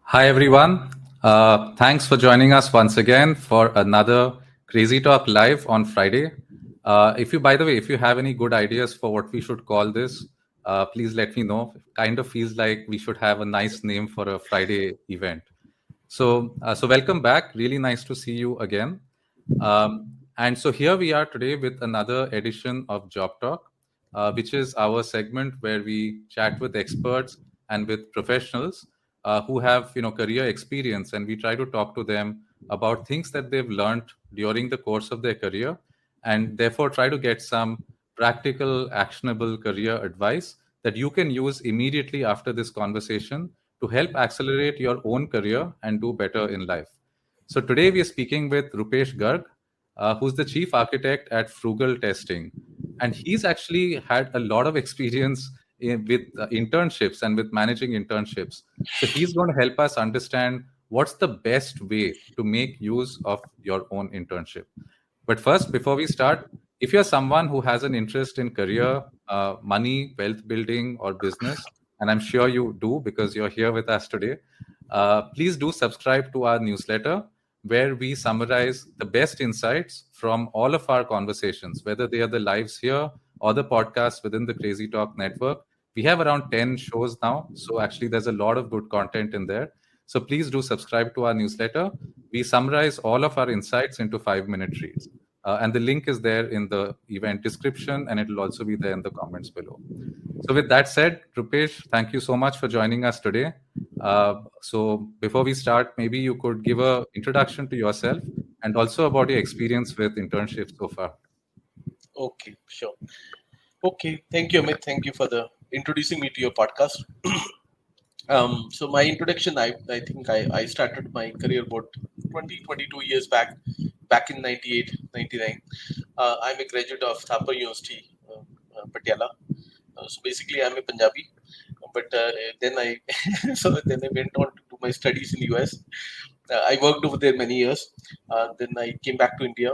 Hi, everyone. Thanks for joining us once again for another Crazy Talk live on Friday. By the way, if you have any good ideas for what we should call this, please let me know. It kind of feels like we should have a nice name for a Friday event. So welcome back. Really nice to see you again. And so here we are today with another edition of Job Talk, which is our segment where we chat with experts and with professionals who have career experience, and we try to talk to them about things that they've learned during the course of their career, and therefore try to get some practical, actionable career advice that you can use immediately after this conversation to help accelerate your own career and do better in life. So today we are speaking with Rupesh Garg, who's the chief architect at Frugal Testing, and he's actually had a lot of experience with internships and with managing internships. So he's going to help us understand what's the best way to make use of your own internship. But first, before we start, if you're someone who has an interest in career, money, wealth building, or business, and I'm sure you do because you're here with us today, please do subscribe to our newsletter where we summarize the best insights from all of our conversations, whether they are the lives here or the podcasts within the Crazy Talk network. We have around 10 shows now. So actually, there's a lot of good content in there. So please do subscribe to our newsletter. We summarize all of our insights into 5-minute reads. And the link is there in the event description, and it will also be there in the comments below. So with that said, Rupesh, thank you so much for joining us today. So before we start, maybe you could give a introduction to yourself and also about your experience with internships so far. Okay, sure. Okay, thank you, Amit. Thank you for the introducing me to your podcast. So my introduction, I think I started my career about 20, 22 years back in 98, 99. I'm a graduate of Thapa University, Patiala. So basically, I'm a Punjabi, but then I then I went on to do my studies in the US. I worked over there many years. Then I came back to India.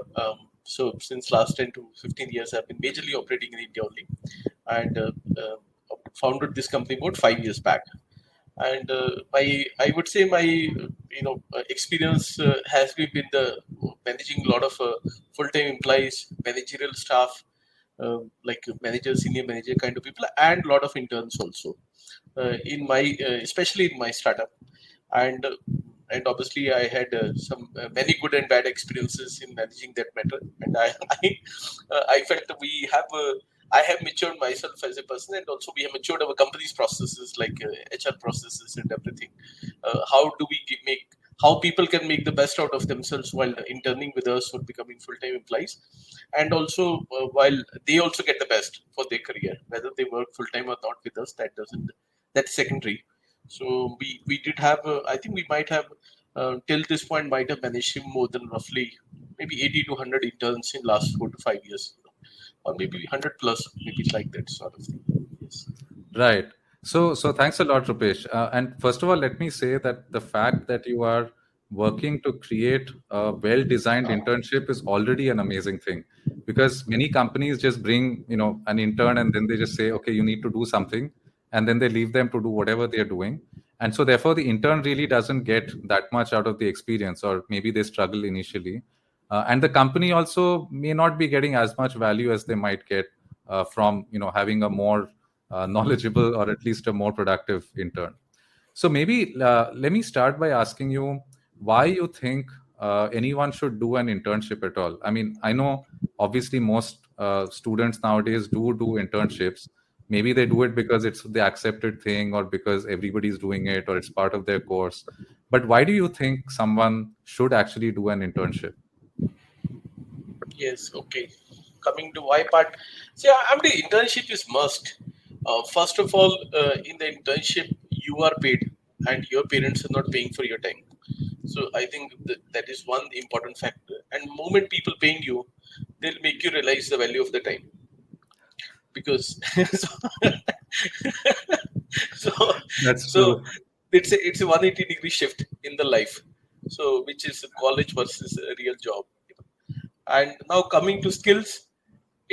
So since last 10 to 15 years, I've been majorly operating in India only, and founded this company about 5 years back. And I would say my experience has been the managing a lot of full-time employees, managerial staff, like manager, senior manager kind of people, and a lot of interns also in my especially in my startup. And uh, and obviously I had some many good and bad experiences in managing that matter, and I felt that I have matured myself as a person, and also we have matured our company's processes, like HR processes and everything. How do we make how people can make the best out of themselves while interning with us or becoming full-time employees, and also while they also get the best for their career, whether they work full-time or not with us, that's secondary. So we did have I think we might have till this point might have managed him more than roughly maybe 80 to 100 interns in last 4 to 5 years, or maybe 100 plus, maybe like that sort of thing. Yes. Right. So thanks a lot, Rupesh. And first of all, let me say that the fact that you are working to create a well-designed internship is already an amazing thing, because many companies just bring, an intern and then they just say, okay, you need to do something, and then they leave them to do whatever they're doing. And so therefore, the intern really doesn't get that much out of the experience, or maybe they struggle initially. And the company also may not be getting as much value as they might get from, having a more knowledgeable or at least a more productive intern. So maybe let me start by asking you why you think anyone should do an internship at all. I mean, I know obviously most students nowadays do internships. Maybe they do it because it's the accepted thing, or because everybody's doing it, or it's part of their course. But why do you think someone should actually do an internship? Yes, okay. Coming to why part, see, I mean, the internship is must. First of all, in the internship, you are paid, and your parents are not paying for your time. So I think that is one important factor. And moment people paying you, they'll make you realize the value of the time, because so That's so true. it's a 180-degree shift in the life. So which is college versus a real job. And now coming to skills,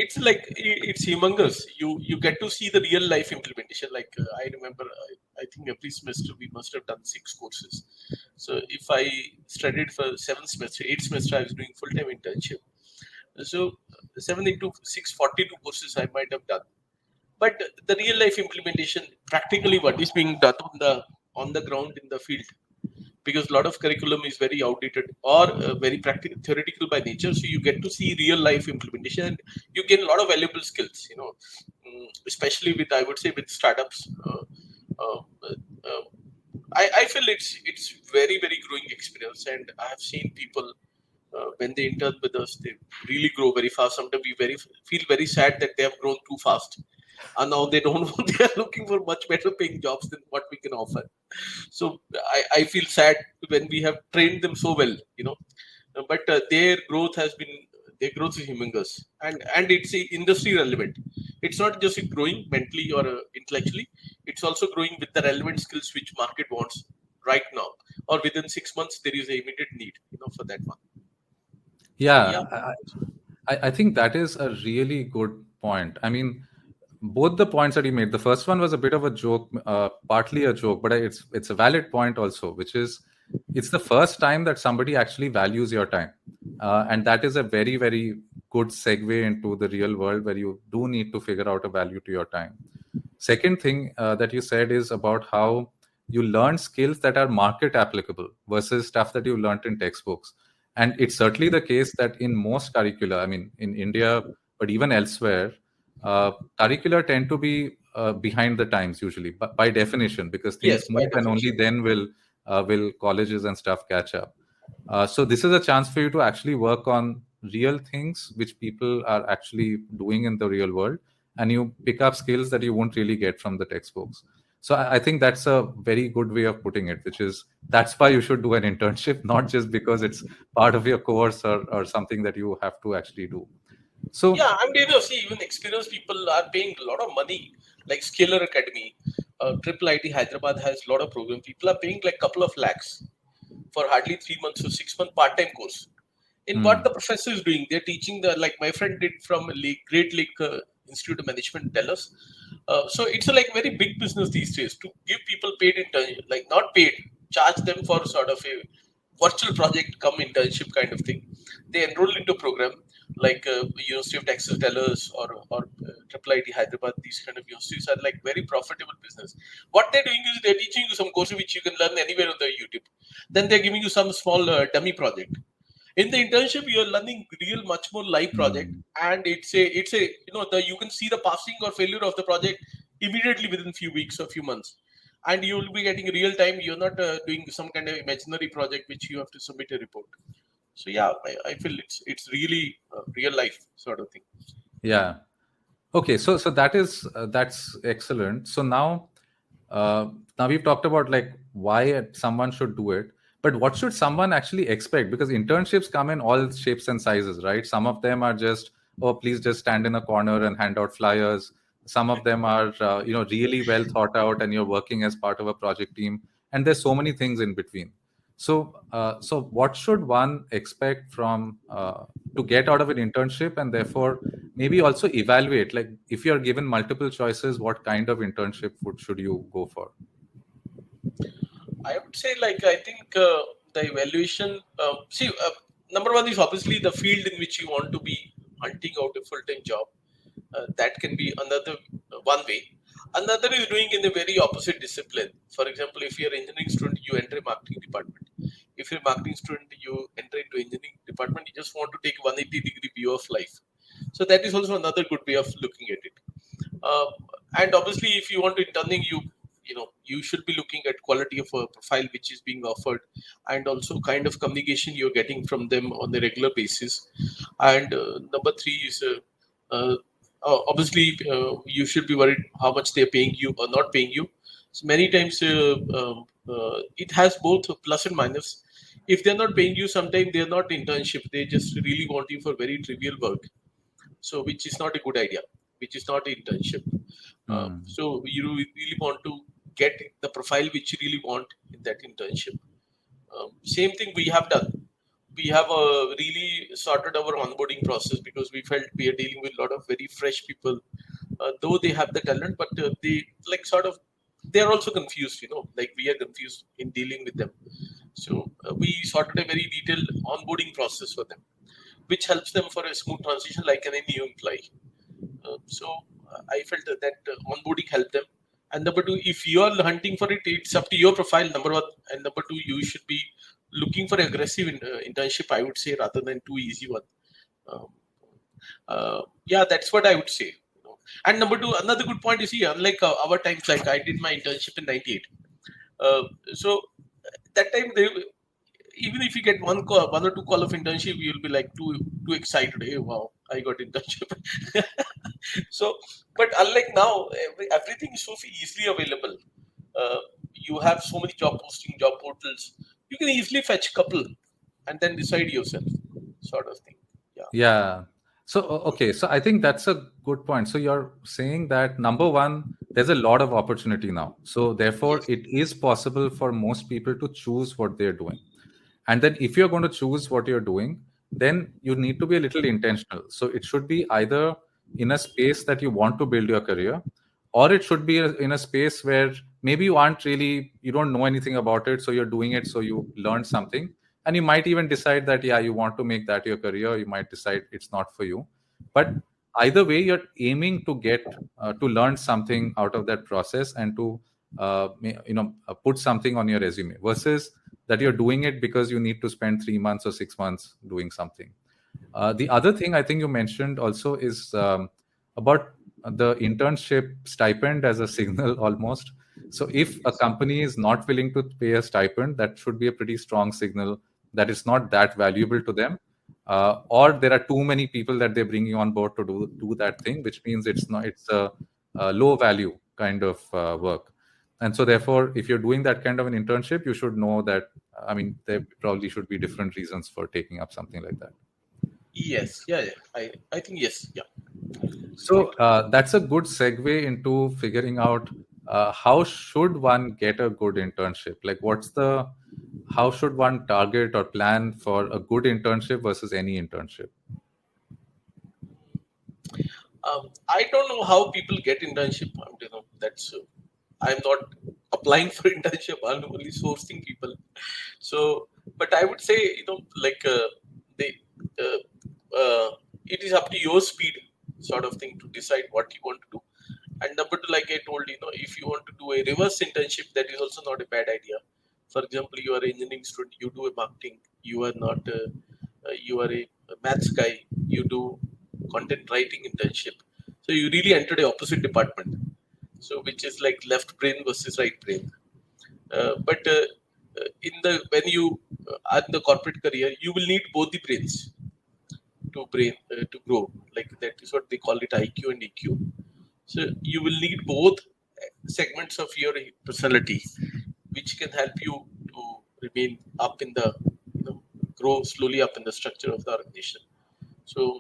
it's like it's humongous. You get to see the real life implementation. Like I remember, I think every semester we must have done 6 courses. So if I studied for 7 semester, 8 semester, I was doing full time internship. So 7 into 6, 42 courses I might have done. But the real life implementation, practically what is being done on the ground in the field, because a lot of curriculum is very outdated or very practical theoretical by nature, so you get to see real life implementation and you gain a lot of valuable skills, especially with, I would say, with startups. uh, uh, I feel it's very very growing experience, and I have seen people when they intern with us, they really grow very fast. Sometimes we very feel very sad that they have grown too fast, and now they don't want, they are looking for much better paying jobs than what we can offer. So I feel sad when we have trained them so well, but their growth is humongous, and it's industry relevant. It's not just growing mentally or intellectually, it's also growing with the relevant skills which market wants right now, or within 6 months there is a immediate need, for that one. So yeah. Yeah, I think that is a really good point. I mean, both the points that you made. The first one was a bit of a joke, partly a joke, but it's a valid point also, which is it's the first time that somebody actually values your time, and that is a very very good segue into the real world where you do need to figure out a value to your time. Second thing that you said is about how you learn skills that are market applicable versus stuff that you learned in textbooks. And it's certainly the case that in most curricula, I mean, in India, but even elsewhere, curricula tend to be behind the times usually, by definition, because things Yes, by move and only definition. then will colleges and stuff catch up. So this is a chance for you to actually work on real things which people are actually doing in the real world, and you pick up skills that you won't really get from the textbooks. So I think that's a very good way of putting it, which is that's why you should do an internship, not just because it's part of your course or something that you have to actually do. So Yeah, I'm see, even experienced people are paying a lot of money, like Scalar Academy, Triple IT Hyderabad has a lot of program. People are paying like couple of lakhs for hardly 3 months or 6 month part-time course. In what hmm, the professor is doing, they're teaching the, like my friend did from Great Lake Institute of Management, Dallas. So it's a like very big business these days to give people paid intern, like not paid, charge them for sort of a virtual project come internship kind of thing. They enroll into a program like University of Texas Dallas or Triple IT Hyderabad. These kind of universities are like very profitable business. What they're doing is they're teaching you some course which you can learn anywhere on the YouTube. Then they're giving you some small dummy project. In the internship, you're learning real, much more live project, hmm. and it's a the you can see the passing or failure of the project immediately within few weeks or few months, and you will be getting real time. You're not doing some kind of imaginary project which you have to submit a report. So yeah, I feel it's really real life sort of thing. Yeah. Okay, so that's excellent. So now we've talked about like why someone should do it, but what should someone actually expect? Because internships come in all shapes and sizes, right? Some of them are just, oh, please just stand in a corner and hand out flyers. Some of them are really well thought out, and you're working as part of a project team. And there's so many things in between. So what should one expect from to get out of an internship, and therefore maybe also evaluate, like if you're given multiple choices, what kind of internship should you go for? I would say, like, I think the evaluation. See, number one is obviously the field in which you want to be hunting out a full time job. That can be another one way. Another is doing in a very opposite discipline. For example, if you're an engineering student, you enter a marketing department. If you're a marketing student, you enter into engineering department. You just want to take 180-degree view of life. So that is also another good way of looking at it. Uh, and obviously, if you want to interning, you should be looking at quality of a profile which is being offered, and also kind of communication you're getting from them on a regular basis. And number three is obviously you should be worried how much they're paying you or not paying you. So many times it has both a plus and minus. If they're not paying you, sometimes they're not internship, they just really want you for very trivial work, so which is not a good idea, which is not internship. Hmm. So you really want to get the profile which you really want in that internship. Same thing we have done. we have really sorted our onboarding process because we felt we are dealing with a lot of very fresh people, though they have the talent, but they like sort of they are also confused, like we are confused in dealing with them. So we sorted a very detailed onboarding process for them, which helps them for a smooth transition like any new employee. So I felt that onboarding helped them. And number two, if you are hunting for it, it's up to your profile. Number one, and number two, you should be looking for aggressive internship. I would say rather than too easy one. Um, yeah, that's what I would say. And number two, another good point is here. Unlike our times, like I did my internship in '98. Uh, so that time they even if you get one or two call of internship, you'll be like too excited. Hey, wow, I got internship. So, but unlike now, everything is so easily available. Uh, you have so many job posting, job portals. You can easily fetch couple and then decide yourself, sort of thing. Yeah. Yeah. So, okay. So I think that's a good point. So you're saying that number one, there's a lot of opportunity now. So therefore, Yes. it is possible for most people to choose what they're doing. And then if you're going to choose what you're doing, then you need to be a little intentional. So it should be either in a space that you want to build your career, or it should be in a space where maybe you don't know anything about it. So you're doing it so you learn something, and you might even decide that yeah, you want to make that your career. You might decide it's not for you, but either way you're aiming to get to learn something out of that process and to put something on your resume, versus that you're doing it because you need to spend 3 months or 6 months doing something. The other thing I think you mentioned also is about the internship stipend as a signal almost. So if a Yes. company is not willing to pay a stipend, that should be a pretty strong signal that it's not that valuable to them, or there are too many people that they're bringing on board to do that thing, which means it's a low value kind of work. And so therefore, if you're doing that kind of an internship, you should know that, I mean, there probably should be different reasons for taking up something like that. Yes. Yeah. Yeah. I think yes. Yeah. So that's a good segue into figuring out how should one get a good internship? Like, how should one target or plan for a good internship versus any internship? I don't know how people get internship. That's I'm not applying for internship. I'm only sourcing people. So, but I would say like they uh, it is up to your speed, sort of thing, to decide what you want to do. And number two, like I told if you want to do a reverse internship, that is also not a bad idea. For example, you are an engineering student, you do a marketing. You are not. You are a maths guy. You do content writing internship. So you really entered a opposite department. So which is like left brain versus right brain. But in the when you are in the corporate career, you will need both the brains to grow. Like that is what they call it, IQ and EQ. So you will need both segments of your personality, which can help you to remain up in the grow slowly up in the structure of the organization. So,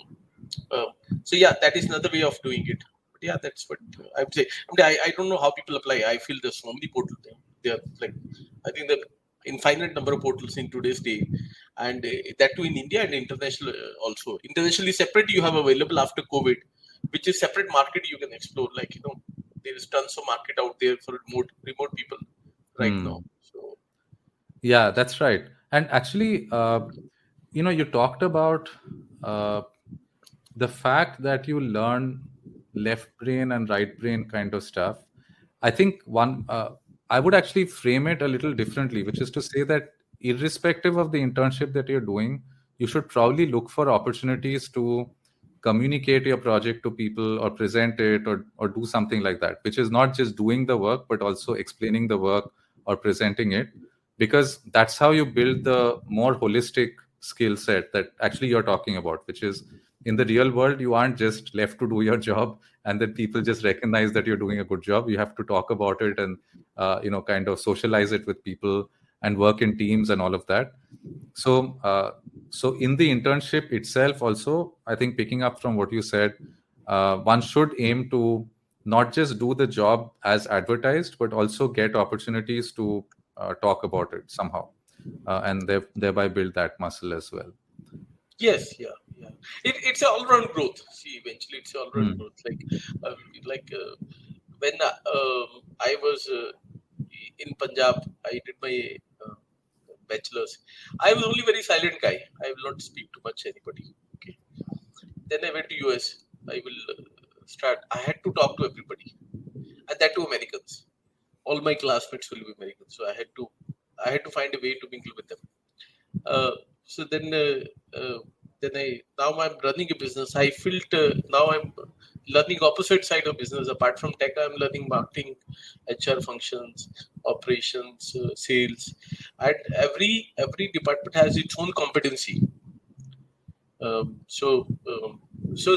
uh, so yeah, that is another way of doing it. But yeah, that's what I would say. I don't know how people apply. I feel there's so many portals. They are like, I think the infinite number of portals in today's day, and that too in India and international also. Internationally separate you have available after COVID, which is separate market you can explore. Like there is tons of market out there for remote people right now. Hmm. So Yeah, that's right. And actually, you talked about uh, the fact that you learn left brain and right brain kind of stuff. I think I would actually frame it a little differently, which is to say that irrespective of the internship that you're doing, you should probably look for opportunities to communicate your project to people or present it, or do something like that, which is not just doing the work, but also explaining the work or presenting it, because that's how you build the more holistic skill set that actually you're talking about, which is in the real world, you aren't just left to do your job and then people just recognize that you're doing a good job. You have to talk about it and kind of socialize it with people and work in teams and all of that. So in the internship itself also, I think picking up from what you said, one should aim to not just do the job as advertised, but also get opportunities to talk about it somehow. and thereby build that muscle as well. Yes, yeah, yeah. It's an all-round growth. See, eventually, it's an all-round Hmm. growth. Like when I was in Punjab, I did my bachelor's. I was only very silent guy. I will not speak too much to anybody. Okay. Then I went to US. I will start. I had to talk to everybody, and that to Americans. All my classmates will be Americans, so I had to find a way to mingle with them. Uh, so then I now I'm running a business. I felt now I'm learning opposite side of business. Apart from tech, I'm learning marketing, HR functions, operations, sales, and every department has its own competency. So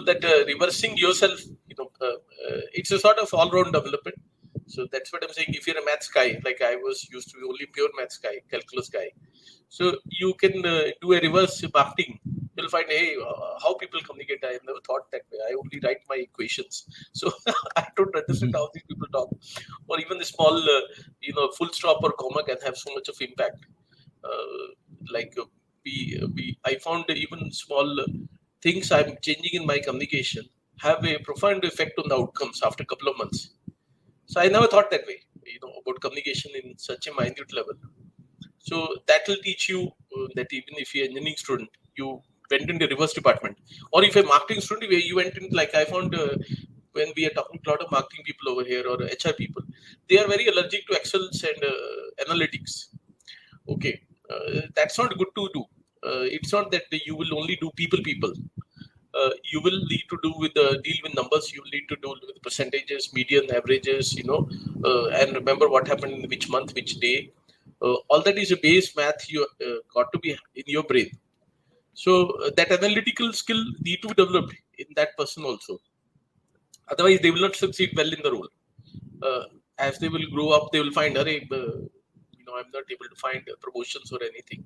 that reversing yourself, it's a sort of all-round development. So that's what I'm saying. If you're a maths guy, like I was used to be only pure maths guy, calculus guy, so you can do a reverse marketing. You'll find, hey, how people communicate. I have never thought that way. I only write my equations, so I don't understand how these people talk. Or even the small, full stop or comma can have so much of impact. Like I found even small things I'm changing in my communication have a profound effect on the outcomes after a couple of months. So I never thought that way, about communication in such a minute level. So that will teach you that even if you're an engineering student, you went in the reverse department, or if you're a marketing student, you went in, like I found when we are talking to a lot of marketing people over here or HR people, they are very allergic to Excels and analytics. Okay, that's not good to do. It's not that you will only do people. You will need to do with the deal with numbers. You will need to do with percentages, median, averages. And remember what happened in which month, which day. All that is a base math you got to be in your brain. So that analytical skill need to be developed in that person also. Otherwise, they will not succeed well in the role. Uh, as they will grow up, they will find, I'm not able to find promotions or anything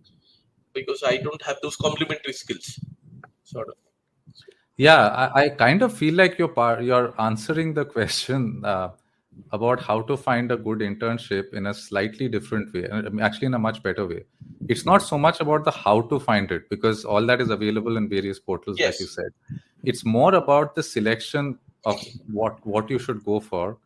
because I don't have those complementary skills, sort of. So, Yeah, I kind of feel like you're answering the question about how to find a good internship in a slightly different way, and actually in a much better way. It's not so much about the how to find it, because all that is available in various portals, like you yes. said. It's more about the selection of what you should go for.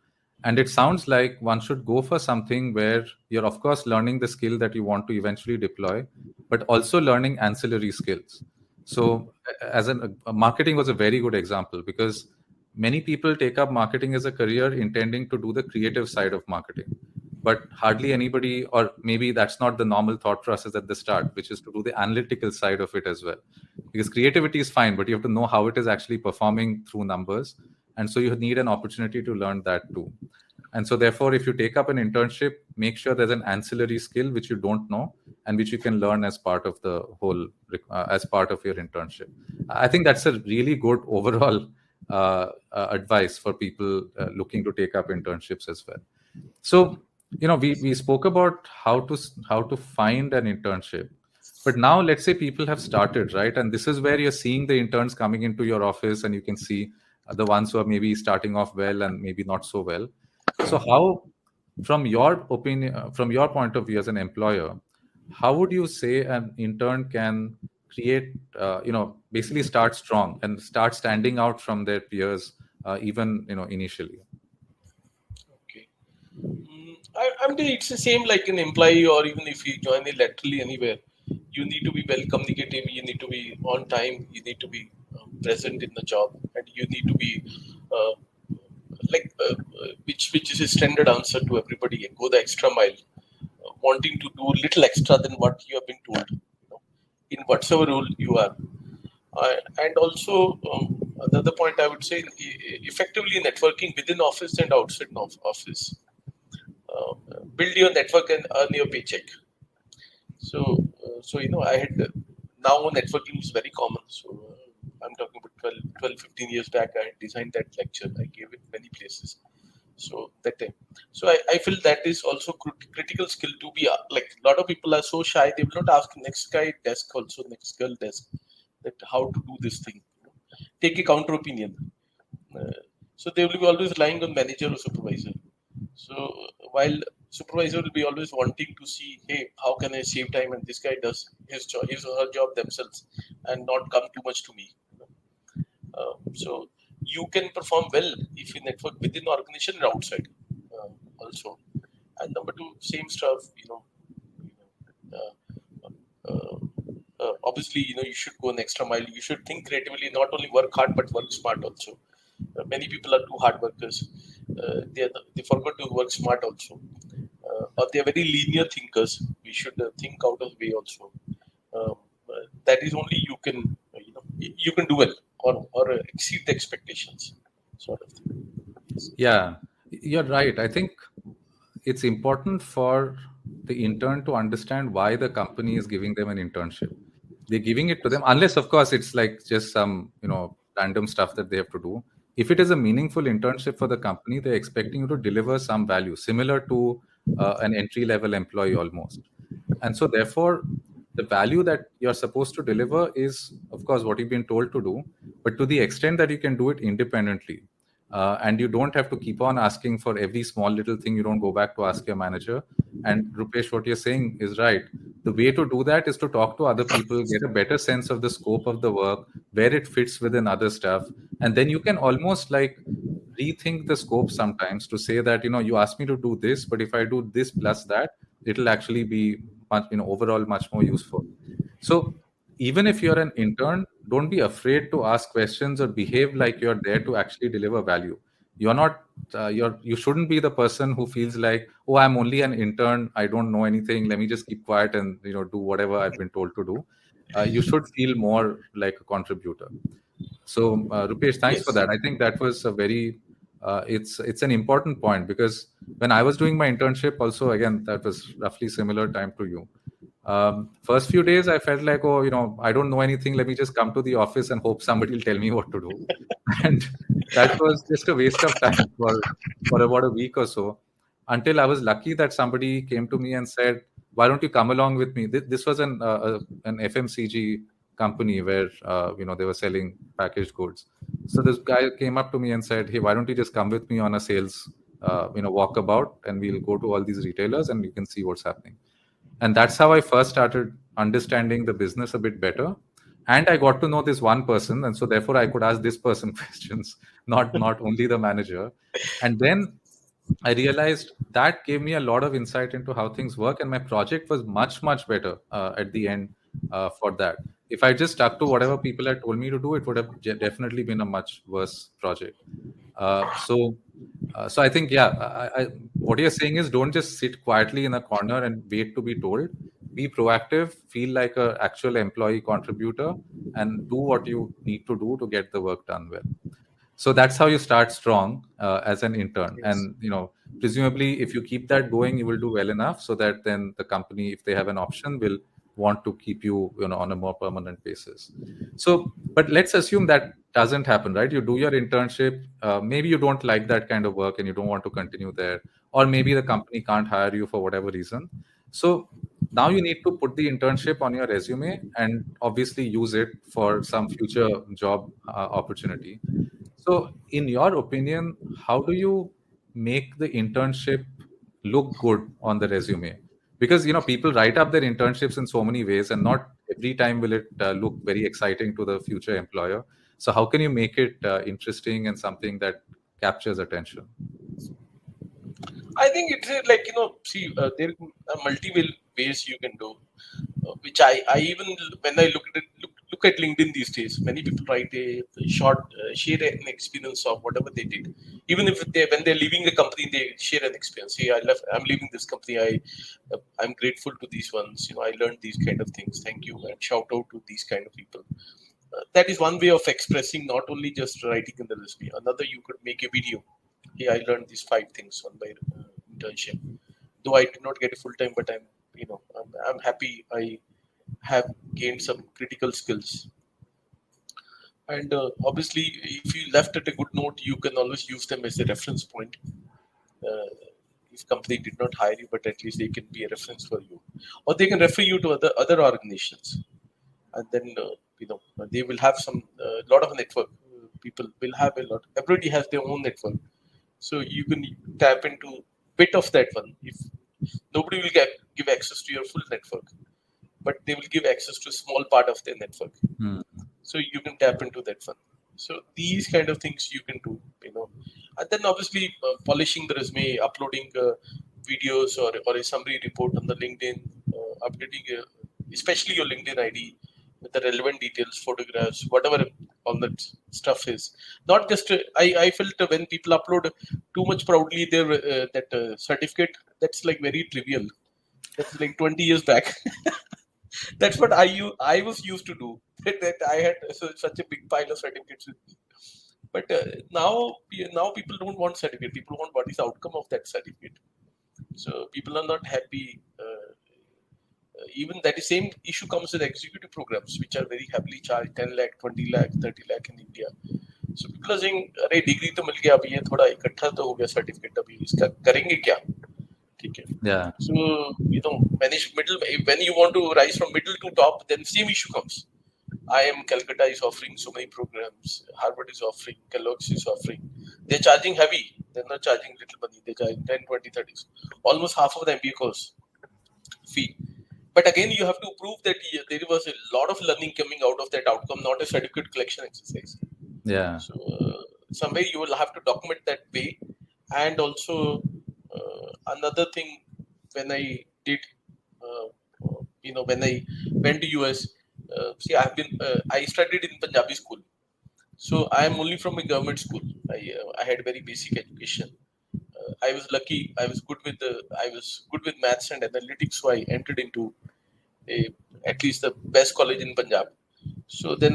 And it sounds like one should go for something where you're, of course, learning the skill that you want to eventually deploy, but also learning ancillary skills. So, marketing was a very good example, because many people take up marketing as a career intending to do the creative side of marketing, but hardly anybody, or maybe that's not the normal thought process at the start, which is to do the analytical side of it as well. Because creativity is fine, but you have to know how it is actually performing through numbers, and so you need an opportunity to learn that too. And so, therefore, if you take up an internship, make sure there's an ancillary skill which you don't know and which you can learn as part of the whole, as part of your internship. I think that's a really good overall advice for people looking to take up internships as well. So, we spoke about how to find an internship, but now let's say people have started, right? And this is where you're seeing the interns coming into your office, and you can see the ones who are maybe starting off well and maybe not so well. So how, from your opinion, from your point of view as an employer, how would you say an intern can create, basically start strong and start standing out from their peers, even initially? Okay. I'm the, it's the same like an employee, or even if you join it laterally anywhere, you need to be well communicative. You need to be on time. You need to be present in the job, and you need to be uh, which is a standard answer to everybody, and go the extra mile, wanting to do little extra than what you have been told, in whatsoever role you are. And also, another point I would say, effectively networking within office and outside of office. Build your network and earn your paycheck. So I had now networking is very common. So I'm talking about 15 years back. I had designed that lecture. I gave it many places. So that time, so I feel that is also critical skill to be like, a lot of people are so shy, they will not ask next guy desk, also next girl desk, that how to do this thing. Take a counter opinion. Uh, so they will be always relying on manager or supervisor. So while supervisor will be always wanting to see, hey, how can I save time? And this guy does his or her job themselves and not come too much to me. So you can perform well if you network within the organization and outside also. And number two, same stuff. Obviously, you should go an extra mile. You should think creatively, not only work hard but work smart also. Many people are too hard workers. They forgot to work smart also. Or they are very linear thinkers. We should think out of the way also. That is only you can you can do well or exceed the expectations, sort of thing. Yes. Yeah, you're right. I think it's important for the intern to understand why the company is giving them an internship. They're giving it to them, unless, of course, it's like just some, random stuff that they have to do. If it is a meaningful internship for the company, they're expecting you to deliver some value, similar to an entry level employee almost. And so, therefore, the value that you're supposed to deliver is, of course, what you've been told to do, but to the extent that you can do it independently. And you don't have to keep on asking for every small little thing. You don't go back to ask your manager. And Rupesh, what you're saying is right. The way to do that is to talk to other people, get a better sense of the scope of the work, where it fits within other stuff. And then you can almost like rethink the scope sometimes to say that, you asked me to do this, but if I do this plus that, it'll actually be much, overall much more useful. So even if you're an intern, don't be afraid to ask questions or behave like you're there to actually deliver value. You're not. You shouldn't be the person who feels like, oh, I'm only an intern. I don't know anything. Let me just keep quiet and do whatever I've been told to do. You should feel more like a contributor. So, Rupesh, thanks for Yes. that. I think that was a very it's an important point because when I was doing my internship, also again that was roughly similar time to you. First few days, I felt like, oh, I don't know anything. Let me just come to the office and hope somebody will tell me what to do. And that was just a waste of time for about a week or so. Until I was lucky that somebody came to me and said, "Why don't you come along with me?" This was an FMCG company where they were selling packaged goods. So this guy came up to me and said, "Hey, why don't you just come with me on a sales walkabout, and we'll go to all these retailers and you can see what's happening." And that's how I first started understanding the business a bit better. And I got to know this one person, and so therefore I could ask this person questions, not only the manager. And then I realized that gave me a lot of insight into how things work, and my project was much better at the end for that. If I just stuck to whatever people had told me to do, it would have definitely been a much worse project. So I think, yeah, what you're saying is don't just sit quietly in a corner and wait to be told. Be proactive, feel like an actual employee contributor, and do what you need to do to get the work done well. So that's how you start strong as an intern. Yes. And presumably, if you keep that going, you will do well enough so that then the company, if they have an option, will want to keep you, on a more permanent basis. So, but let's assume that doesn't happen, right? You do your internship, maybe you don't like that kind of work and you don't want to continue there, or maybe the company can't hire you for whatever reason. So now you need to put the internship on your resume and obviously use it for some future job opportunity. So, in your opinion, how do you make the internship look good on the resume? Because people write up their internships in so many ways, and not every time will it look very exciting to the future employer. So, how can you make it interesting and something that captures attention? I think it's like see, there are multiple ways you can do, which I even when I look at LinkedIn these days, many people write a short share an experience of whatever they did. Even if they when they're leaving the company, they share an experience. Hey, I'm leaving this company. I'm grateful to these ones. I learned these kind of things. Thank you, and shout out to these kind of people. That is one way of expressing, not only just writing in the resume. Another, you could make a video. Hey, I learned these 5 things on my internship. Though I did not get a full time, but I'm happy I have gained some critical skills. And obviously, if you left at a good note, you can always use them as a reference point. Uh, if company did not hire you, but at least they can be a reference for you, or they can refer you to other organizations, and then they will have some lot of network. People will have a lot. Everybody has their own network, so you can tap into bit of that one. If nobody will give access to your full network, but they will give access to a small part of their network. Hmm. So you can tap into that one. So these kind of things you can do, and then obviously polishing the resume, uploading videos or a summary report on the LinkedIn, updating especially your LinkedIn ID with the relevant details, photographs, whatever all that stuff is. Not just I felt when people upload too much proudly their that certificate, that's like very trivial. That's like 20 years back. That's what I was used to do. That I had such a big pile of certificates with me. But now people don't want certificate. People want what is the outcome of that certificate. So people are not happy. Even that same issue comes with executive programs, which are very heavily charged, 10 lakh, 20 lakh, 30 lakh in India. So people are saying, अरे degree तो मिल गया, अब ये थोड़ा इकट्ठा तो हो गया सर्टिफिकेट, अभी इसका करेंगे क्या? ठीक है. Yeah. So manage middle. When you want to rise from middle to top, then same issue comes. IIM Calcutta is offering so many programs. Harvard is offering. Kellogg's is offering. They're charging heavy. They're not charging little money. They're charging 10, 20, 30. Almost half of the MBA course fee. But again, you have to prove that there was a lot of learning coming out of that outcome, not a certificate collection exercise. Yeah. So somewhere you will have to document that way. And also another thing, when I did, when I went to US, see, I studied in Punjabi school. So I am only from a government school. I had very basic education. I was lucky. I was good with maths and analytics, so I entered into at least the best college in Punjab. So then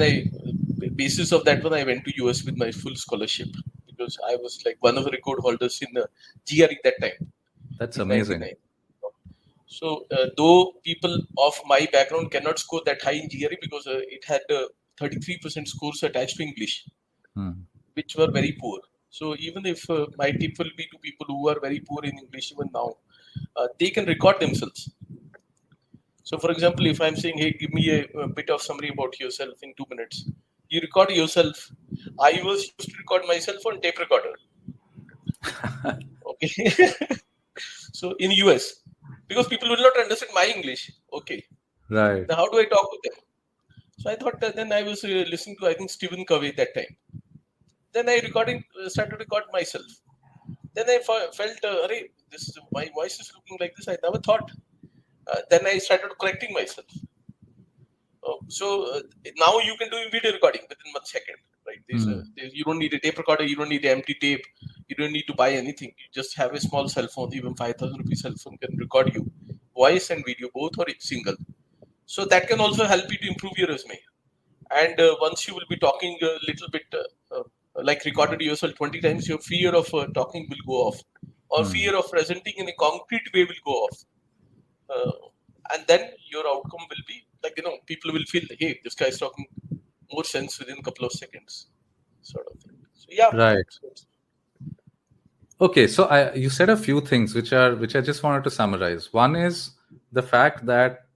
basis of that one, I went to US with my full scholarship because I was like one of the record holders in the GRE that time That's in amazing. 99. So though people of my background cannot score that high in GRE because it had 33% scores attached to English, which were very poor. So even if my tip will be to people who are very poor in English even now, they can record themselves. So, for example, if I'm saying, hey, give me a bit of summary about yourself in 2 minutes, you record yourself. I was used to record myself on tape recorder. Okay. So, in US, because people will not understand my English. Okay. Right. Now, how do I talk with them? So, I thought then I was listening to, I think, Stephen Covey that time. Then I started recording myself. Then I felt, my voice is looking like this. I never thought. Then I started correcting myself. So now you can do video recording within 1 second, right? You don't need a tape recorder, you don't need an empty tape, you don't need to buy anything. You just have a small cell phone, even 5,000 rupees cell phone can record you, voice and video both or single. So that can also help you to improve your resume. And once you will be talking a little bit, like recorded yourself 20 times, your fear of talking will go off, or fear of presenting in a concrete way will go off. And then your outcome will be like, people will feel, hey, this guy is talking more sense within a couple of seconds, sort of thing. So, yeah. Right. Okay, so you said a few things which I just wanted to summarize. One is the fact that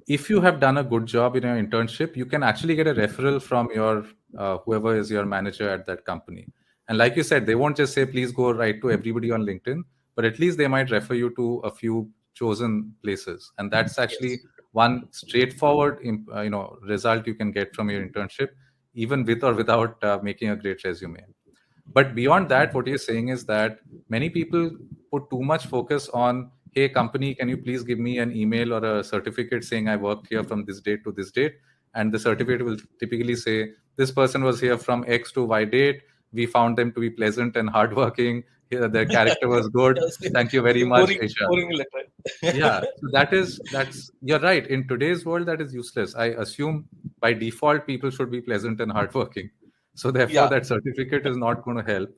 if you have done a good job in your internship, you can actually get a referral from your whoever is your manager at that company. And like you said, they won't just say please go write to everybody on LinkedIn, but at least they might refer you to a few chosen places, and that's actually one straightforward result you can get from your internship, even with or without making a great resume. But beyond that, what you're saying is that many people put too much focus on, hey, company, can you please give me an email or a certificate saying I worked here from this date to this date? And the certificate will typically say, this person was here from X to Y date. We found them to be pleasant and hardworking. Their character was good. Thank you very much, Aisha. Boring letter. Yeah, so that's you're right. In today's world, that is useless. I assume by default people should be pleasant and hardworking. So therefore, Yeah. that certificate is not going to help.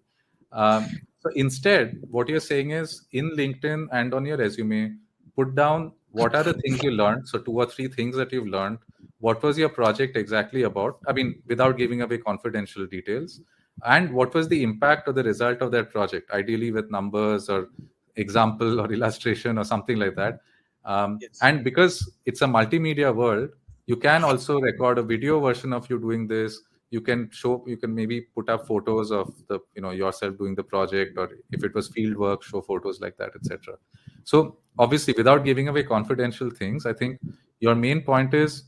So instead, what you're saying is in LinkedIn and on your resume, put down what are the things you learned. So 2 or 3 things that you've learned. What was your project exactly about? I mean, without giving away confidential details. And what was the impact or the result of that project? Ideally with numbers or example or illustration or something like that. Yes. And because it's a multimedia world, you can also record a video version of you doing this. you can maybe put up photos of the yourself doing the project, or if it was field work, show photos like that, etc. So obviously, without giving away confidential things, I think your main point is,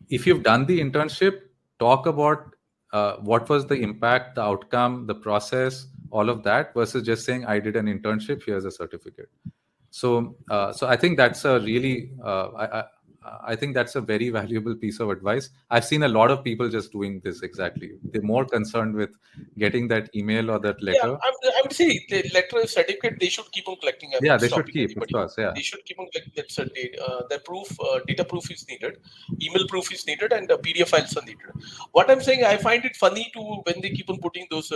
if you've done the internship, talk about what was the impact, the outcome, the process, all of that, versus just saying I did an internship, here's a certificate. So I think that's a really I think that's a very valuable piece of advice. I've seen a lot of people just doing this exactly. They're more concerned with getting that email or that Yeah, letter. I would say the letter of certificate they should keep on collecting. I'm Yeah, not they should stopping keep, of anybody. course. Yeah, They should keep on collecting that certificate. The proof, data proof is needed, email proof is needed, and PDF files are needed. What I'm saying, I find it funny to when they keep on putting those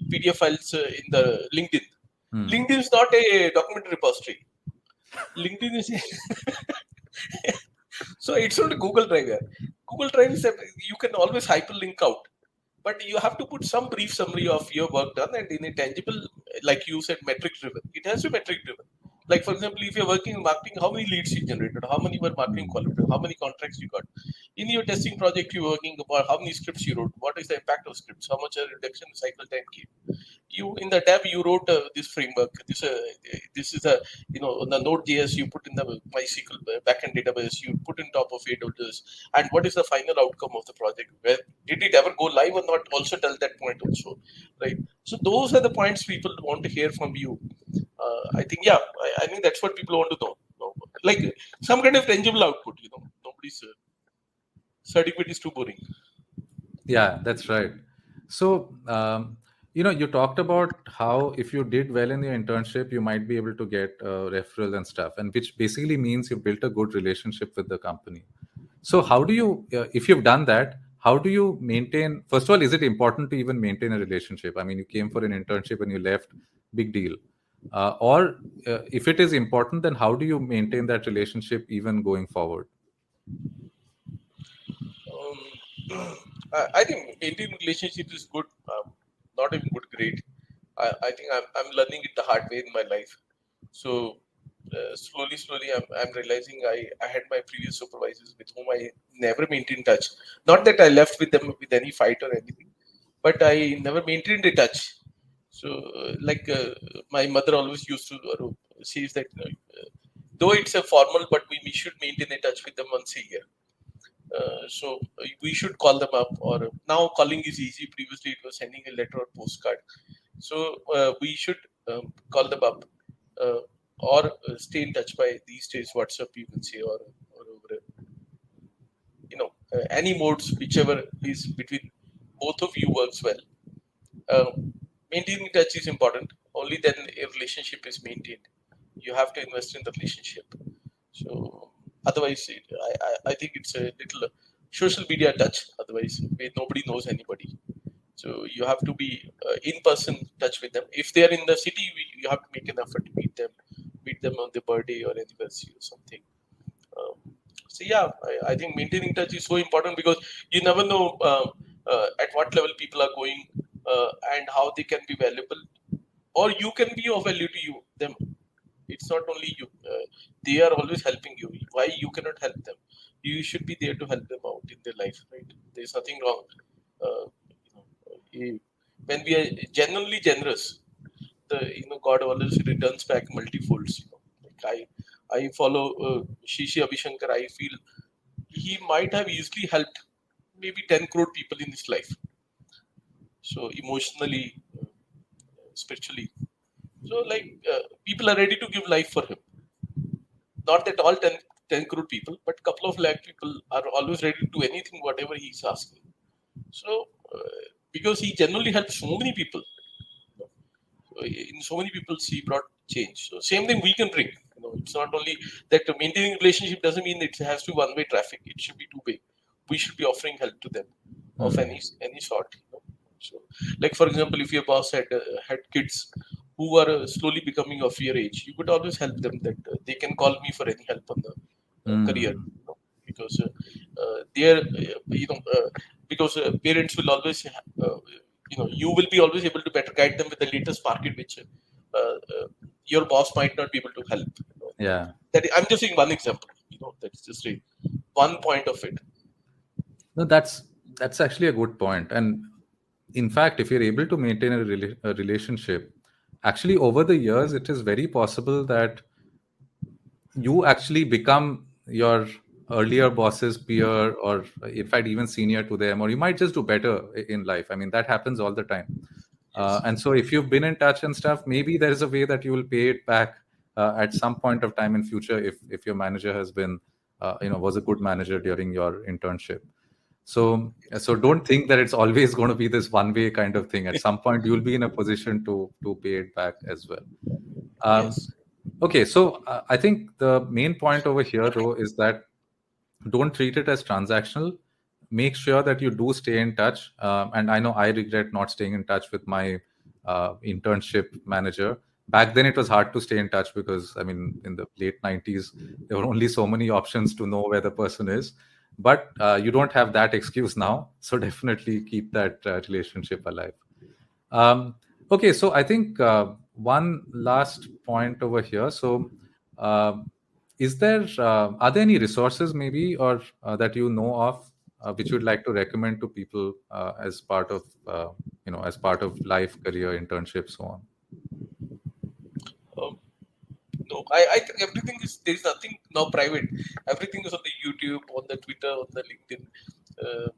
PDF files in the LinkedIn. LinkedIn is not a document repository. LinkedIn is so it's not a Google Drive. Yeah. Google Drive is you can always hyperlink out, but you have to put some brief summary of your work done and in a tangible, like you said, metric driven. It has to be metric driven. Like for example, if you're working in marketing, how many leads you generated, how many were marketing qualified, how many contracts you got. In your testing project you're working about, how many scripts you wrote, what is the impact of scripts, how much a reduction in cycle time came. You in the dev you wrote this framework, this is a the Node.js you put in the MySQL backend database, you put in top of AWS, and what is the final outcome of the project, where did it ever go live or not, also tell that point also, right? So those are the points people want to hear from you. I think, yeah, I think that's what people want to know. Like some kind of tangible output, nobody's certificate is too boring. yeah, that's right. So you talked about how if you did well in your internship, you might be able to get referral and stuff, and which basically means you built a good relationship with the company. So how do you, if you've done that, how do you maintain? First of all, is it important to even maintain a relationship? I mean, you came for an internship and you left, big deal. Or if it is important, then how do you maintain that relationship even going forward? Um, I think maintaining relationship is good, not even good, great. I think I'm learning it the hard way in my life. So slowly, I'm realizing I had my previous supervisors with whom I never maintained touch. Not that I left with them with any fight or anything, but I never maintained a touch. So, my mother always used to say that though it's a formal, but we should maintain a touch with them once a year. So we should call them up, or now calling is easy. Previously, it was sending a letter or postcard. So we should call them up, uh, or stay in touch by these days WhatsApp, you can say, or over any modes, whichever is between both of you works well. Uh, Maintaining touch is important. Only then a relationship is maintained. You have to invest in the relationship. So otherwise, I think it's a little social media touch. Otherwise, where nobody knows anybody. So you have to be in person touch with them. If they are in the city, you have to make an effort to meet them on their birthday or anniversary or something. So yeah, I think maintaining touch is so important because you never know at what level people are going and how they can be valuable, or you can be of value to them. It's not only you; they are always helping you. Why you cannot help them? You should be there to help them out in their life, right? There's nothing wrong. When we are genuinely generous, the God always returns back multifolds. Like I follow Shishi Abhishankar. I feel he might have easily helped maybe 10 crore people in his life. So emotionally, spiritually. So people are ready to give life for him. Not that all 10 crore people, but couple of lakh people are always ready to do anything, whatever he's asking. So because he genuinely helps so many people, in so many people he brought change. So same thing we can bring. It's not only that maintaining relationship doesn't mean it has to be one way traffic. It should be two way. We should be offering help to them of any sort. So, like for example, if your boss had kids who are slowly becoming of your age, you could always help them that they can call me for any help on the career. Because they are because parents will always you will be always able to better guide them with the latest market which your boss might not be able to help. Yeah. That I'm just saying one example. That's just one point of it. No, that's That's actually a good point. And in fact, if you're able to maintain a relationship, actually over the years, it is very possible that you actually become your earlier boss's peer, or in fact even senior to them, or you might just do better in life. I mean, that happens all the time. Yes. And so if you've been in touch and stuff, maybe there is a way that you will pay it back at some point of time in future, if your manager has been was a good manager during your internship. So don't think that it's always going to be this one way kind of thing. At some point you'll be in a position to pay it back as well. um, Yes. okay, so I think the main point over here though is that don't treat it as transactional. Make sure that you do stay in touch. And I know I regret not staying in touch with my internship manager. Back then it was hard to stay in touch because, I mean, in the late 90s there were only so many options to know where the person is. But you don't have that excuse now, so definitely keep that relationship alive. um, okay, so I think one last point over here. So uh, is there are there any resources maybe, or that you know of, which you'd like to recommend to people as part of as part of life, career, internship, so on? Um, no, I think everything is, there is nothing now private. Everything is on the YouTube, on the Twitter, on the LinkedIn. Uh,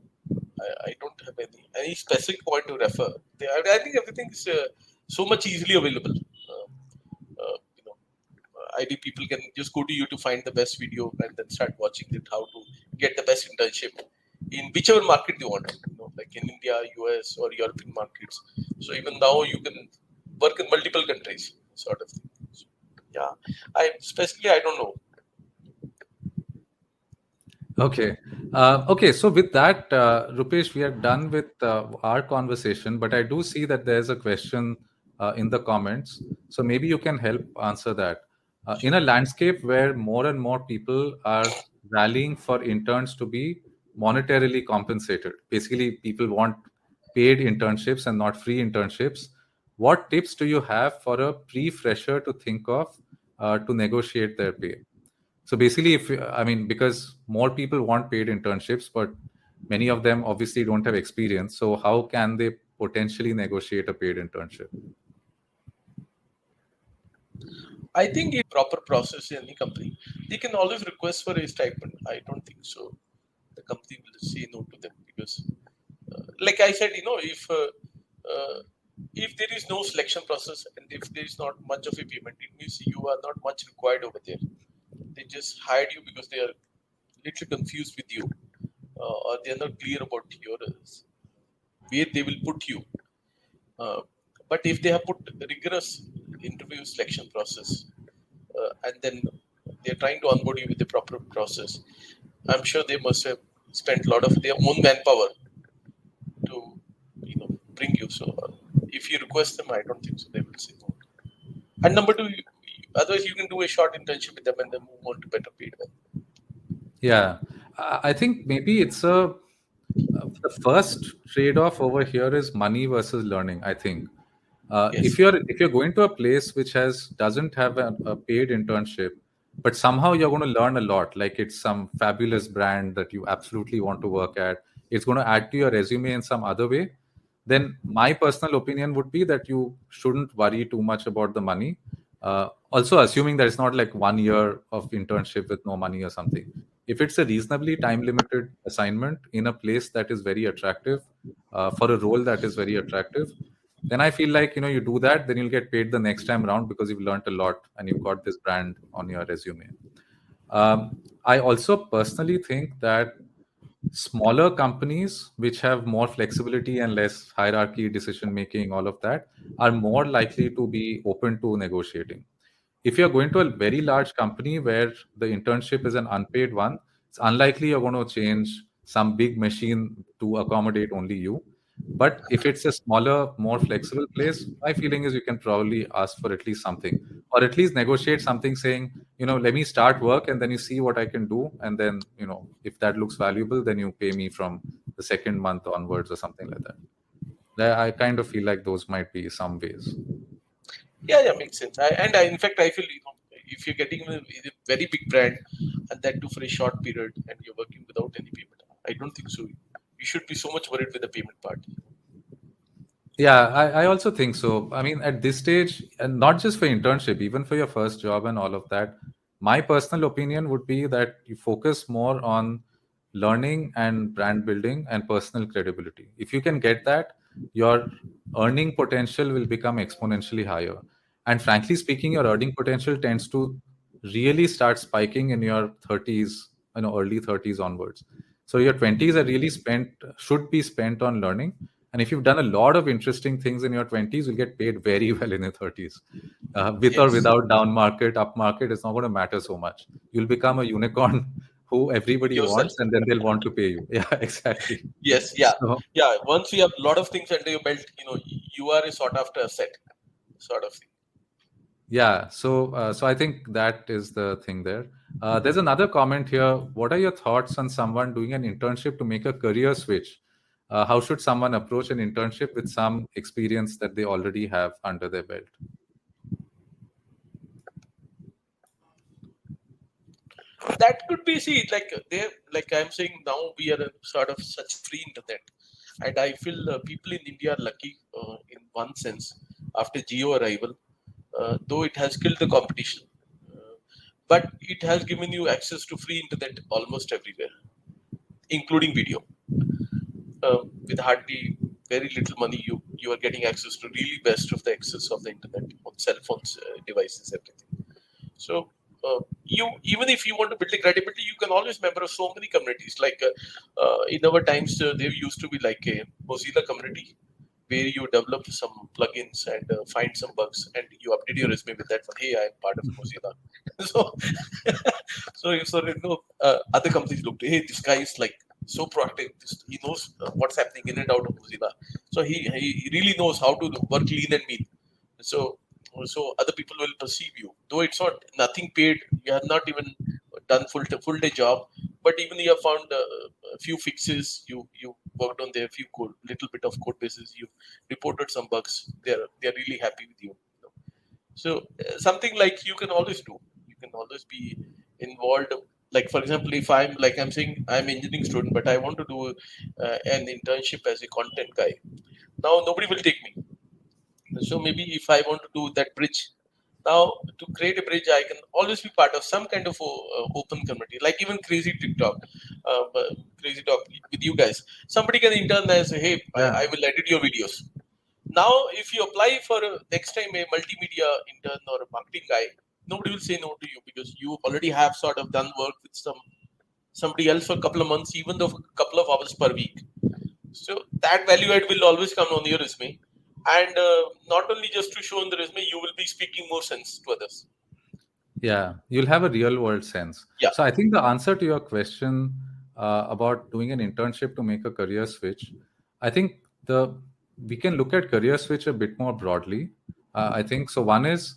I don't have any specific point to refer. I think everything is so much easily available. You know, ID people can just go to you to find the best video and then start watching it. How to get the best internship in whichever market you want. You know, like in India, US, or European markets. So even now you can work in multiple countries, sort of thing. So, yeah, I don't know. Okay. Okay. So with that, Rupesh, we are done with our conversation, but I do see that there's a question in the comments. So maybe you can help answer that. In Sure. a landscape where more and more people are rallying for interns to be monetarily compensated, basically people want paid internships and not free internships. What tips do you have for a pre-fresher to think of to negotiate their pay? So basically, if I mean, because more people want paid internships, but many of them obviously don't have experience. So how can they potentially negotiate a paid internship? I think a proper process in any company, they can always request for a stipend. I don't think so. The company will say no to them because, like I said, uh, if there is no selection process and if there is not much of a payment, it means you are not much required over there. They just hired you because they are little confused with you, or they are not clear about your where they will put you. Uh, but if they have put rigorous interview selection process, and then they're trying to onboard you with the proper process, I'm sure they must have spent a lot of their own manpower to bring you. So if you request them, I don't think so they will say no. And number two, otherwise you can do a short internship with them and then move on to better paid one. Yeah, I think maybe it's the first trade-off over here is money versus learning. I think Yes. if you're going to a place which has doesn't have a paid internship, but somehow you're going to learn a lot, like it's some fabulous brand that you absolutely want to work at, it's going to add to your resume in some other way, then my personal opinion would be that you shouldn't worry too much about the money. Also, assuming that it's not like 1 year of internship with no money or something. If it's a reasonably time limited assignment in a place that is very attractive, for a role that is very attractive, then I feel like you do that, then you'll get paid the next time around because you've learned a lot and you've got this brand on your resume. I also personally think that smaller companies which have more flexibility and less hierarchy, decision making, all of that, are more likely to be open to negotiating. If you're going to a very large company where the internship is an unpaid one, it's unlikely you're going to change some big machine to accommodate only you. But if it's a smaller, more flexible place, my feeling is you can probably ask for at least something, or at least negotiate something saying, let me start work and then you see what I can do. And then, if that looks valuable, then you pay me from the second month onwards or something like that. I kind of feel like those might be some ways. Yeah, yeah, makes sense. In fact, I feel if you're getting a very big brand and that too for a short period and you're working without any payment, I don't think so. You we should be so much worried with the payment part. Yeah, I also think so. I mean, at this stage, and not just for internship, even for your first job and all of that, my personal opinion would be that you focus more on learning and brand building and personal credibility. If you can get that, your earning potential will become exponentially higher. And frankly speaking, your earning potential tends to really start spiking in your 30s, early 30s onwards. So your 20s are really should be spent on learning, and if you've done a lot of interesting things in your 20s, you'll get paid very well in your 30s. With or Yes, without down market, up market, it's not going to matter so much. You'll become a unicorn who everybody yourself. wants, and then they'll want to pay you. Yeah, exactly. Yes, yeah, So, yeah. Once you have a lot of things under your belt, you are a sought after asset, sort of thing. yeah, so I think that is the thing there. There's another comment here. What are your thoughts on someone doing an internship to make a career switch? How should someone approach an internship with some experience that they already have under their belt? That could be, see, like there, like I'm saying now, we are a sort of such free internet, and I feel people in India are lucky in one sense after Geo arrival, though it has killed the competition, uh, but it has given you access to free internet almost everywhere, including video. With hardly very little money, you are getting access to really best of the access of the internet on cell phones, devices, everything. So you, even if you want to build a credibility, you can always member of so many communities. Like in our times, there used to be like a Mozilla community where you develop some plugins and find some bugs, and you update your resume with that one. Hey, I'm part of Mozilla. So, other companies looked. Hey, this guy is like so proactive. He knows what's happening in and out of Mozilla. So he really knows how to work lean and mean. So other people will perceive you, though it's not nothing paid. You have not even done full day job, but even you have found a few fixes. You worked on their few code, little bit of code bases. You reported some bugs. They're really happy with you. So something like you can always do. You can always be involved. Like for example, if I'm saying I'm an engineering student, but I want to do an internship as a content guy. Now nobody will take me. So maybe if I want to do that bridge, now to create a bridge, I can always be part of some kind of open community, like even Crazy TikTok, Crazytok with you guys. Somebody can intern and say, hey, Yeah. I will edit your videos. Now, if you apply for next time a multimedia intern or a marketing guy, nobody will say no to you because you already have sort of done work with somebody else for a couple of months, even though a couple of hours per week. So that value add will always come on your resume, and not only just to show on the resume, you will be speaking more sense to others. Yeah, you'll have a real world sense. Yeah, So I think the answer to your question about doing an internship to make a career switch, I think the we can look at career switch a bit more broadly. I think so. One is,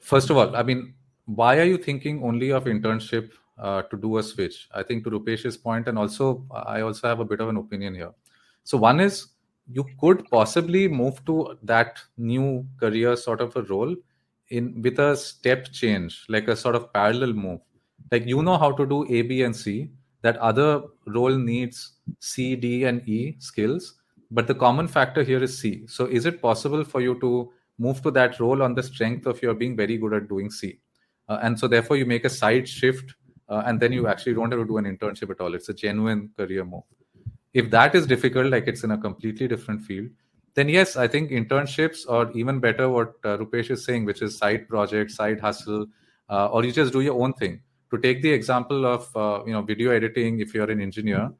first of all, I mean, why are you thinking only of internship to do a switch? I think to Rupesh's point, and also I also have a bit of an opinion here. So one is you could possibly move to that new career sort of a role in with a step change, like a sort of parallel move. Like you know how to do A, B, and C. That other role needs C, D, and E skills, but the common factor here is C. So is it possible for you to move to that role on the strength of your being very good at doing C? And so therefore you make a side shift, and then you actually don't have to do an internship at all. It's a genuine career move. If that is difficult, like it's in a completely different field, then yes, I think internships, or even better, what Rupesh is saying, which is side project, side hustle, or you just do your own thing. To take the example of video editing, if you're an engineer,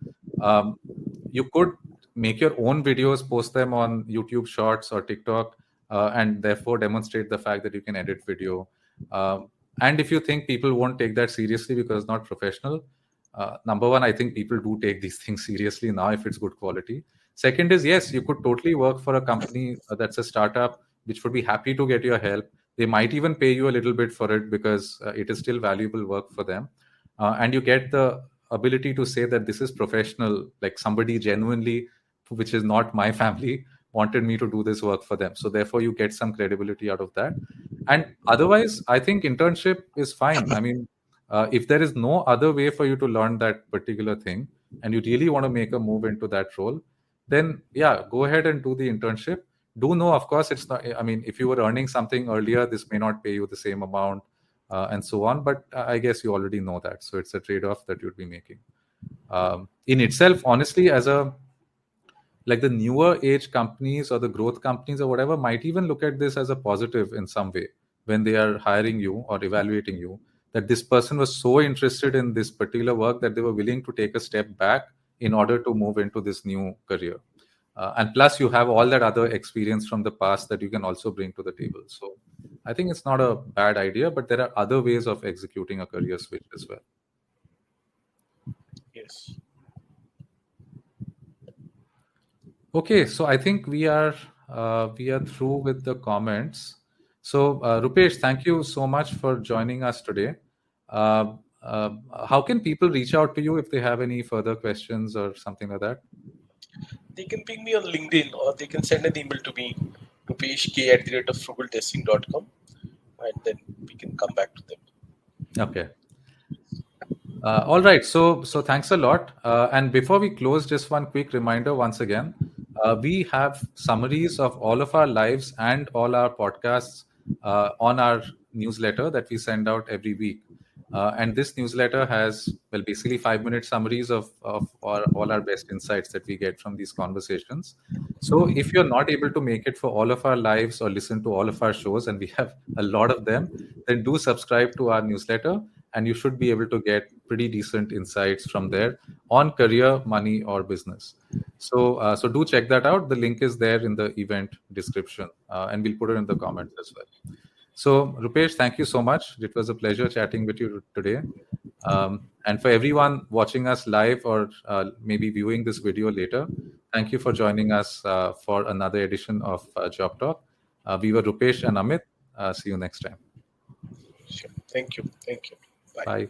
um, you could make your own videos, post them on YouTube Shorts or TikTok, and therefore demonstrate the fact that you can edit video. And if you think people won't take that seriously because it's not professional, number one, I think people do take these things seriously now if it's good quality. Second is, yes, you could totally work for a company that's a startup, which would be happy to get your help. They might even pay you a little bit for it because it is still valuable work for them. And you get the ability to say that this is professional, like somebody genuinely, which is not my family, wanted me to do this work for them. So therefore, you get some credibility out of that. And otherwise, I think internship is fine. I mean, if there is no other way for you to learn that particular thing, and you really want to make a move into that role, then yeah, go ahead and do the internship. Do know, of course, it's not, I mean, if you were earning something earlier, this may not pay you the same amount, and so on, but I guess you already know that, so it's a trade-off that you'd be making. In itself, honestly, as a, like, the newer age companies or the growth companies or whatever might even look at this as a positive in some way when they are hiring you or evaluating you, that this person was so interested in this particular work that they were willing to take a step back in order to move into this new career. And plus you have all that other experience from the past that you can also bring to the table. So I think it's not a bad idea, but there are other ways of executing a career switch as well. Yes. Okay, so I think we are through with the comments. So Rupesh, thank you so much for joining us today. Uh, uh, how can people reach out to you if they have any further questions or something like that? They can ping me on LinkedIn or they can send an email to me, rupeshk@frugaltesting.com, and then we can come back to them. Okay. All right. So thanks a lot. And before we close, just one quick reminder once again. We have summaries of all of our lives and all our podcasts on our newsletter that we send out every week. And this newsletter has, well, basically 5-minute summaries of all our best insights that we get from these conversations. So if you're not able to make it for all of our lives or listen to all of our shows, and we have a lot of them, then do subscribe to our newsletter, and you should be able to get pretty decent insights from there on career, money, or business. So do check that out. The link is there in the event description, and we'll put it in the comments as well. So Rupesh, thank you so much. It was a pleasure chatting with you today. And for everyone watching us live or maybe viewing this video later, thank you for joining us for another edition of Job Talk. We were Rupesh and Amit. See you next time. Sure. Thank you. Thank you. Bye. Bye.